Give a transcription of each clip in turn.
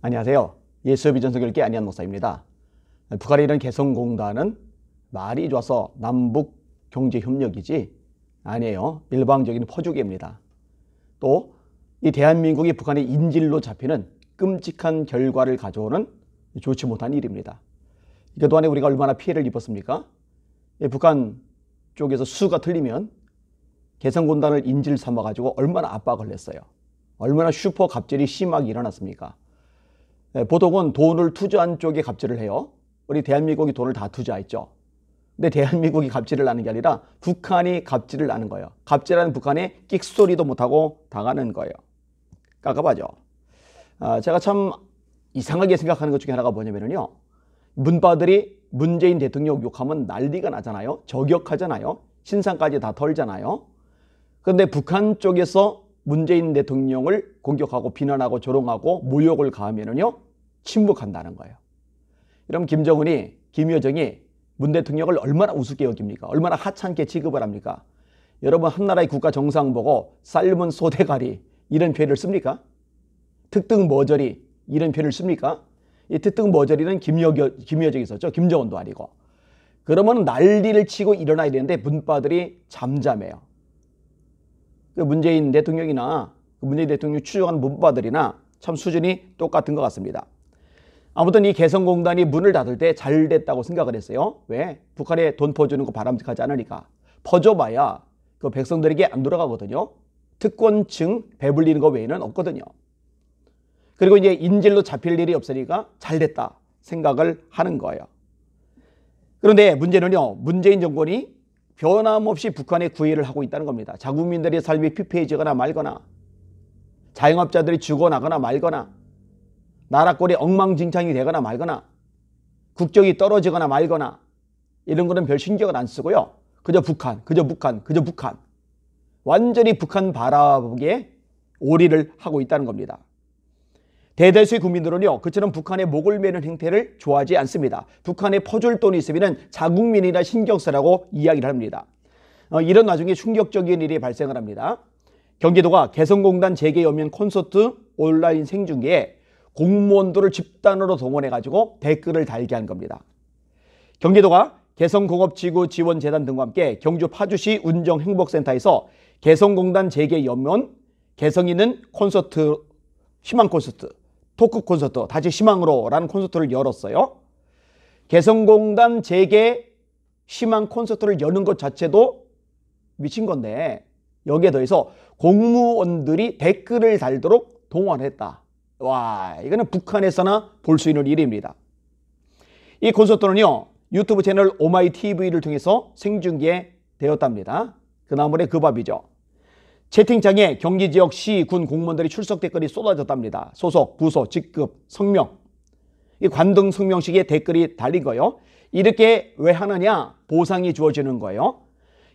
안녕하세요. 예수의 전설교회 안희한 목사입니다. 북한의 이런 개성공단은 말이 좋아서 남북 경제협력이지 아니에요. 일방적인 퍼주기입니다. 또 이 대한민국이 북한의 인질로 잡히는 끔찍한 결과를 가져오는 좋지 못한 일입니다. 그동안에 우리가 얼마나 피해를 입었습니까? 북한 쪽에서 수가 틀리면 개성공단을 인질 삼아가지고 얼마나 압박을 했어요. 얼마나 슈퍼 갑질이 심하게 일어났습니까? 보통은 돈을 투자한 쪽에 갑질을 해요. 우리 대한민국이 돈을 다 투자했죠. 근데 대한민국이 갑질을 하는 게 아니라 북한이 갑질을 하는 거예요. 갑질하는 북한에 끽소리도 못하고 당하는 거예요. 깝깝하죠. 제가 참 이상하게 생각하는 것 중에 하나가 뭐냐면요. 문바들이 문재인 대통령 욕하면 난리가 나잖아요. 저격하잖아요. 신상까지 다 털잖아요. 그런데 북한 쪽에서 문재인 대통령을 공격하고 비난하고 조롱하고 모욕을 가하면은요 침묵한다는 거예요. 그럼 김정은이, 김여정이 문 대통령을 얼마나 우습게 여깁니까? 얼마나 하찮게 취급을 합니까? 여러분 한나라의 국가 정상 보고 삶은 소대가리 이런 표현을 씁니까? 특등머저리 이런 표현을 씁니까? 이 특등머저리는 김여정이 있었죠. 김정은도 아니고. 그러면 난리를 치고 일어나야 되는데 문바들이 잠잠해요. 문재인 대통령이나 문재인 대통령 추종하는 문바들이나 참 수준이 똑같은 것 같습니다. 아무튼 이 개성공단이 문을 닫을 때 잘 됐다고 생각을 했어요. 왜? 북한에 돈 퍼주는 거 바람직하지 않으니까. 퍼줘봐야 그 백성들에게 안 돌아가거든요. 특권층 배불리는 거 외에는 없거든요. 그리고 이제 인질로 잡힐 일이 없으니까 잘 됐다 생각을 하는 거예요. 그런데 문제는요. 문재인 정권이 변함없이 북한에 구애를 하고 있다는 겁니다. 자국민들의 삶이 피폐해지거나 말거나 자영업자들이 죽어나거나 말거나 나라꼴이 엉망진창이 되거나 말거나 국적이 떨어지거나 말거나 이런 거는 별 신경을 안 쓰고요. 그저 북한. 완전히 북한 바라보기에 올인을 하고 있다는 겁니다. 대다수의 국민들은요. 그처럼 북한의 목을 매는 행태를 좋아하지 않습니다. 북한에 퍼줄 돈이 있으면 자국민이나 신경 쓰라고 이야기를 합니다. 이런 와중에 충격적인 일이 발생을 합니다. 경기도가 개성공단 재개연면 콘서트 온라인 생중계에 공무원들을 집단으로 동원해가지고 댓글을 달게 한 겁니다. 경기도가 개성공업지구지원재단 등과 함께 경주 파주시 운정행복센터에서 개성공단 재개연면 개성 있는 콘서트, 희망 콘서트, 토크 콘서트, 다시 희망으로 라는 콘서트를 열었어요. 개성공단 재개 희망 콘서트를 여는 것 자체도 미친 건데 여기에 더해서 공무원들이 댓글을 달도록 동원했다. 와, 이거는 북한에서나 볼 수 있는 일입니다. 이 콘서트는요. 유튜브 채널 오마이TV를 통해서 생중계되었답니다. 그나물의 그 밥이죠. 채팅창에 경기 지역 시, 군 공무원들이 출석 댓글이 쏟아졌답니다. 소속, 부서, 직급, 성명. 이 관등 성명식에 댓글이 달린 거예요. 이렇게 왜 하느냐? 보상이 주어지는 거예요.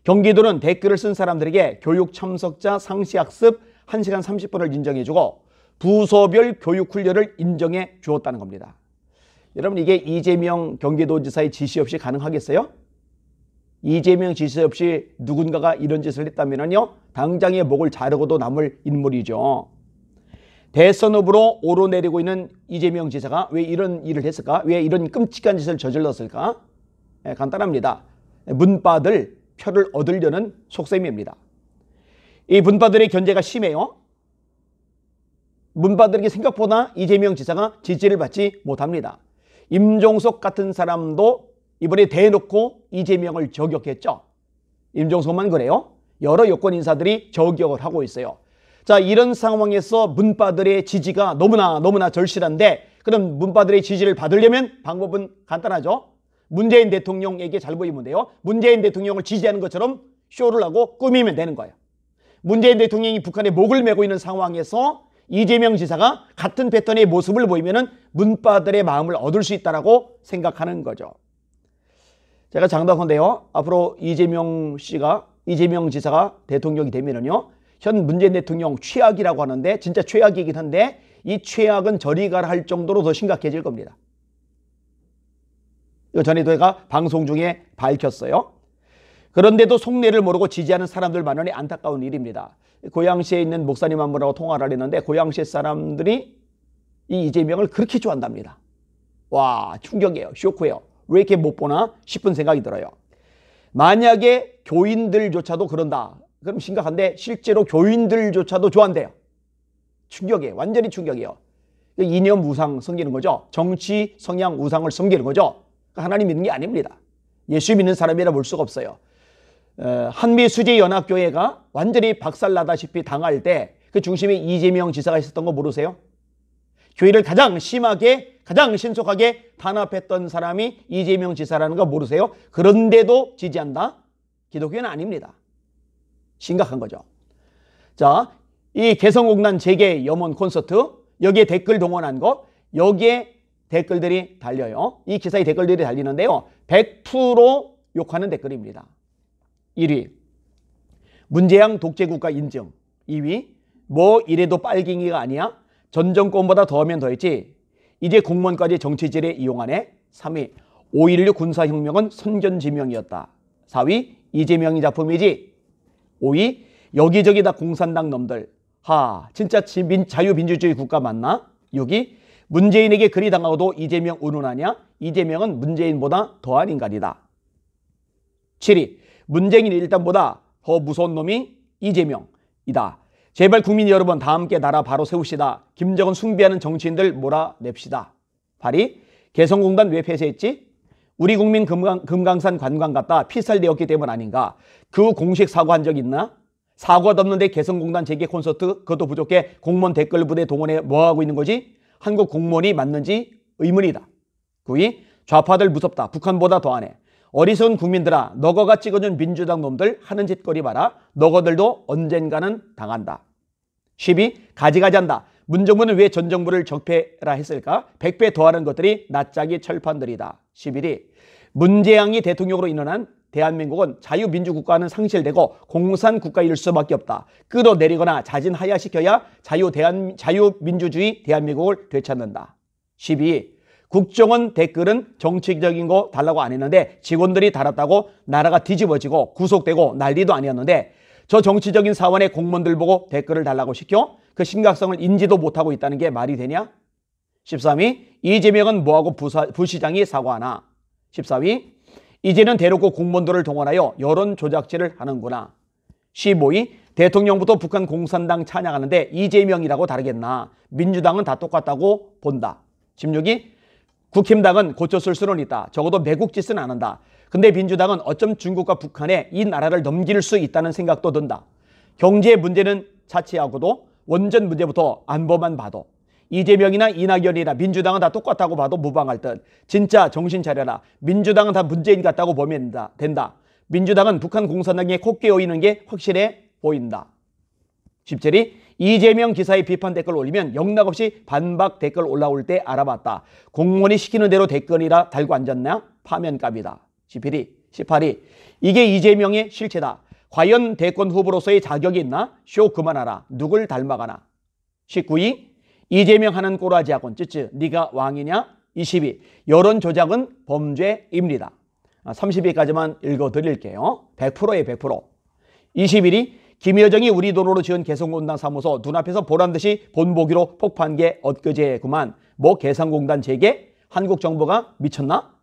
경기도는 댓글을 쓴 사람들에게 교육 참석자 상시학습 1시간 30분을 인정해주고 부서별 교육 훈련을 인정해 주었다는 겁니다. 여러분 이게 이재명 경기도지사의 지시 없이 가능하겠어요? 이재명 지시 없이 누군가가 이런 짓을 했다면요. 당장의 목을 자르고도 남을 인물이죠. 대선 후보로 오르내리고 있는 이재명 지사가 왜 이런 일을 했을까? 왜 이런 끔찍한 짓을 저질렀을까? 간단합니다. 문바들 표를 얻으려는 속셈입니다. 이 문바들의 견제가 심해요. 문바들에게 생각보다 이재명 지사가 지지를 받지 못합니다. 임종석 같은 사람도 이번에 대놓고 이재명을 저격했죠. 임종석만 그래요. 여러 여권 인사들이 저격을 하고 있어요. 자, 이런 상황에서 문바들의 지지가 너무나 절실한데 그럼 문바들의 지지를 받으려면 방법은 간단하죠. 문재인 대통령에게 잘 보이면 돼요. 문재인 대통령을 지지하는 것처럼 쇼를 하고 꾸미면 되는 거예요. 문재인 대통령이 북한에 목을 메고 있는 상황에서 이재명 지사가 같은 패턴의 모습을 보이면 문바들의 마음을 얻을 수 있다고 생각하는 거죠. 제가 장담컨대요. 앞으로 이재명 지사가 대통령이 되면은요. 현 문재인 대통령 최악이라고 하는데 진짜 최악이긴 한데 이 최악은 저리 가라 할 정도로 더 심각해질 겁니다. 이거 전에도 제가 방송 중에 밝혔어요. 그런데도 속내를 모르고 지지하는 사람들 많으니 안타까운 일입니다. 고양시에 있는 목사님 한 분하고 통화를 했는데 고양시 사람들이 이 이재명을 그렇게 좋아한답니다. 와, 충격이에요. 쇼크예요. 왜 이렇게 못 보나 싶은 생각이 들어요. 만약에 교인들조차도 그런다. 그럼 심각한데 실제로 교인들조차도 좋아한대요. 충격이에요. 완전히 충격이에요. 이념 우상 섬기는 거죠. 정치 성향 우상을 섬기는 거죠. 하나님 믿는 게 아닙니다. 예수 믿는 사람이라 볼 수가 없어요. 한미수제연합교회가 완전히 박살나다시피 당할 때 그 중심에 이재명 지사가 있었던 거 모르세요? 교회를 가장 심하게 가장 신속하게 단합했던 사람이 이재명 지사라는 거 모르세요? 그런데도 지지한다? 기독교는 아닙니다. 심각한 거죠. 자, 이 개성공단 재개 염원 콘서트 여기에 댓글 동원한 거 여기에 댓글들이 달려요. 이 기사에 댓글들이 달리는데요. 100% 욕하는 댓글입니다. 1위 문재양 독재국가 인증. 2위 뭐 이래도 빨갱이가 아니야? 전 정권보다 더하면 더했지. 이제 공무원까지 정치질에 이용하네. 3위 5.16 군사혁명은 선전지명이었다. 4위 이재명이 작품이지. 5위 여기저기 다 공산당 놈들. 진짜 자유민주주의 국가 맞나? 6위 문재인에게 그리 당하고도 이재명 운운하냐? 이재명은 문재인보다 더한 인간이다. 7위 문재인 일당보다 더 무서운 놈이 이재명이다. 제발 국민 여러분 다 함께 나라 바로 세웁시다. 김정은 숭배하는 정치인들 몰아냅시다. 8위 개성공단 왜 폐쇄했지? 우리 국민 금강산 관광 갔다 피살되었기 때문 아닌가? 그 공식 사과한 적 있나? 사과도 없는데 개성공단 재개 콘서트 그것도 부족해 공무원 댓글 부대 동원해 뭐하고 있는 거지? 한국 공무원이 맞는지 의문이다. 9위 좌파들 무섭다. 북한보다 더하네. 어리석은 국민들아 너거가 찍어준 민주당 놈들 하는 짓거리 봐라. 너거들도 언젠가는 당한다. 10위 가지가지한다. 문정부는 왜 전 정부를 적폐라 했을까? 100배 더하는 것들이 낯짝이 철판들이다. 11위 문재양이 대통령으로 인원한 대한민국은 자유민주국가는 상실되고 공산국가일 수밖에 없다. 끌어내리거나 자진하야시켜야 자유민주주의 대한민국을 되찾는다. 12위 국정원 댓글은 정치적인 거 달라고 안 했는데 직원들이 달았다고 나라가 뒤집어지고 구속되고 난리도 아니었는데 저 정치적인 사원의 공무원들 보고 댓글을 달라고 시켜? 그 심각성을 인지도 못하고 있다는 게 말이 되냐? 13위 이재명은 뭐하고 부시장이 사과하나? 14위 이제는 대놓고 공무원들을 동원하여 여론 조작질을 하는구나. 15위 대통령부터 북한 공산당 찬양하는데 이재명이라고 다르겠나? 민주당은 다 똑같다고 본다. 16위 국힘당은 고쳤을 수는 있다. 적어도 매국짓은 안 한다. 근데 민주당은 어쩜 중국과 북한에 이 나라를 넘길 수 있다는 생각도 든다. 경제 문제는 차치하고도 원전 문제부터 안보만 봐도 이재명이나 이낙연이나 민주당은 다 똑같다고 봐도 무방할 듯. 진짜 정신 차려라. 민주당은 다 문재인 같다고 보면 된다. 민주당은 북한 공산당에 코 깨어있는 게 확실해 보인다. 17위 이재명 기사의 비판 댓글 올리면 영락없이 반박 댓글 올라올 때 알아봤다. 공무원이 시키는 대로 댓글이라 달고 앉았나? 파면감이다. 18위 이게 이재명의 실체다. 과연 대권 후보로서의 자격이 있나? 쇼 그만하라. 누굴 닮아가나? 19위 이재명 하는 꼬라지하곤 쯔쯔 네가 왕이냐? 20위 여론 조작은 범죄입니다. 30위까지만 읽어드릴게요. 100%예요. 100%. 21위 김여정이 우리 돈으로 지은 개성공단 사무소 눈앞에서 보란듯이 본보기로 폭파한 게 엊그제구만. 뭐 개성공단 재개? 한국 정부가 미쳤나?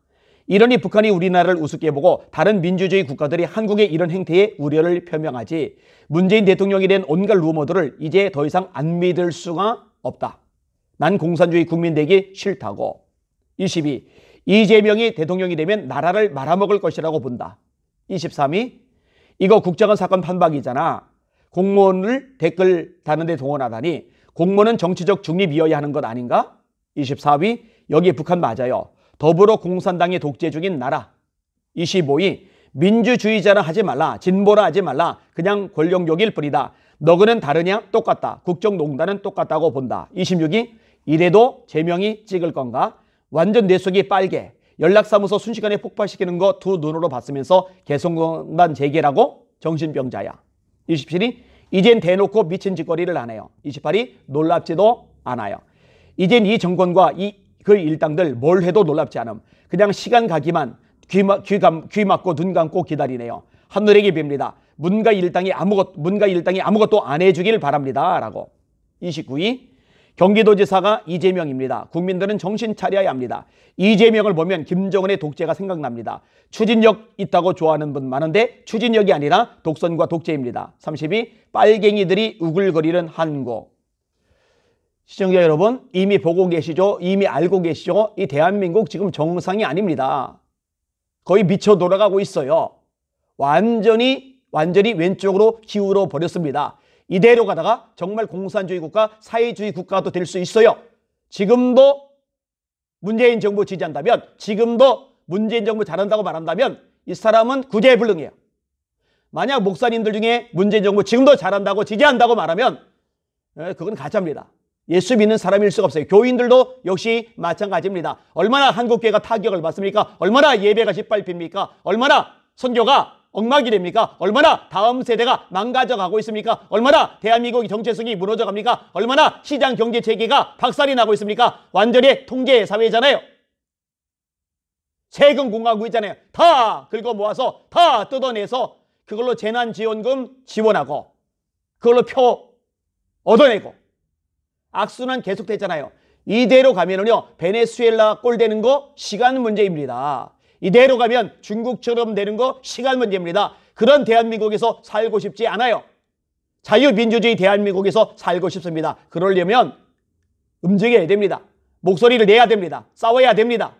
이러니 북한이 우리나라를 우습게 보고 다른 민주주의 국가들이 한국의 이런 행태에 우려를 표명하지. 문재인 대통령이 된 온갖 루머들을 이제 더 이상 안 믿을 수가 없다. 난 공산주의 국민 되기 싫다고. 22. 이재명이 대통령이 되면 나라를 말아먹을 것이라고 본다. 23위 이거 국정원 사건 판박이잖아. 공무원을 댓글 다는데 동원하다니 공무원은 정치적 중립이어야 하는 것 아닌가? 24위 여기 북한 맞아요. 더불어 공산당의 독재 중인 나라. 25위 민주주의자라 하지 말라. 진보라 하지 말라. 그냥 권력욕일 뿐이다. 너그는 다르냐? 똑같다. 국정농단은 똑같다고 본다. 26위 이래도 제명이 찍을 건가? 완전 뇌 속이 빨개. 연락사무소 순식간에 폭발시키는 거 두 눈으로 봤으면서 개성공단 재개라고? 정신병자야. 27위 이젠 대놓고 미친 짓거리를 안 해요. 28위 놀랍지도 않아요. 이젠 이 정권과 그 일당들 뭘 해도 놀랍지 않음. 그냥 시간 가기만 귀 막고 눈 감고 기다리네요. 하늘에게 빕니다. 문가 일당이 아무것도 안 해주길 바랍니다. 라고. 29위 경기도지사가 이재명입니다. 국민들은 정신 차려야 합니다. 이재명을 보면 김정은의 독재가 생각납니다. 추진력 있다고 좋아하는 분 많은데 추진력이 아니라 독선과 독재입니다. 32. 빨갱이들이 우글거리는 한국. 시청자 여러분, 이미 보고 계시죠? 이미 알고 계시죠? 이 대한민국 지금 정상이 아닙니다. 거의 미쳐 돌아가고 있어요. 완전히 왼쪽으로 기울어 버렸습니다. 이대로 가다가 정말 공산주의 국가, 사회주의 국가도 될 수 있어요. 지금도 문재인 정부 지지한다면, 지금도 문재인 정부 잘한다고 말한다면 이 사람은 구제불능이에요. 만약 목사님들 중에 문재인 정부 지금도 잘한다고 지지한다고 말하면 그건 가짜입니다. 예수 믿는 사람일 수가 없어요. 교인들도 역시 마찬가지입니다. 얼마나 한국교회가 타격을 받습니까? 얼마나 예배가 짓밟힙니까? 얼마나 선교가 엉망이 됩니까? 얼마나 다음 세대가 망가져가고 있습니까? 얼마나 대한민국의 정체성이 무너져갑니까? 얼마나 시장 경제 체계가 박살이 나고 있습니까? 완전히 통제 사회잖아요. 세금 공화국이잖아요. 다 긁어 모아서 다 뜯어내서 그걸로 재난지원금 지원하고 그걸로 표 얻어내고 악순환 계속됐잖아요. 이대로 가면은요, 베네수엘라 꼴 되는 거 시간 문제입니다. 이대로 가면 중국처럼 되는 거 시간 문제입니다. 그런 대한민국에서 살고 싶지 않아요. 자유민주주의 대한민국에서 살고 싶습니다. 그러려면 움직여야 됩니다. 목소리를 내야 됩니다. 싸워야 됩니다.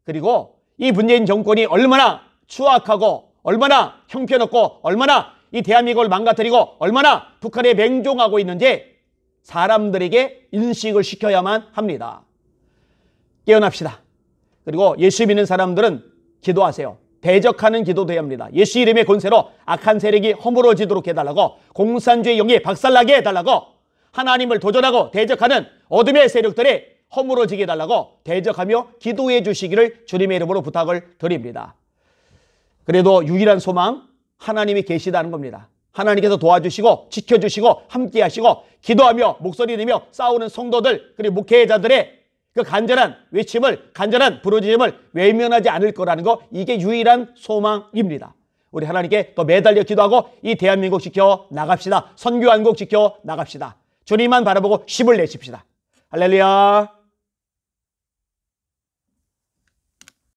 그리고 이 문재인 정권이 얼마나 추악하고 얼마나 형편없고 얼마나 이 대한민국을 망가뜨리고 얼마나 북한에 맹종하고 있는지 사람들에게 인식을 시켜야만 합니다. 깨어납시다. 그리고 예수 믿는 사람들은 기도하세요. 대적하는 기도도 해야 합니다. 예수 이름의 권세로 악한 세력이 허물어지도록 해달라고, 공산주의 영이 박살나게 해달라고, 하나님을 도전하고 대적하는 어둠의 세력들이 허물어지게 해달라고 대적하며 기도해 주시기를 주님의 이름으로 부탁을 드립니다. 그래도 유일한 소망, 하나님이 계시다는 겁니다. 하나님께서 도와주시고 지켜주시고 함께하시고 기도하며 목소리 내며 싸우는 성도들 그리고 목회자들의 그 간절한 외침을, 간절한 부르짖음을 외면하지 않을 거라는 거, 이게 유일한 소망입니다. 우리 하나님께 또 매달려 기도하고 이 대한민국 지켜 나갑시다. 선교한국 지켜 나갑시다. 주님만 바라보고 힘을 내십시다. 할렐루야.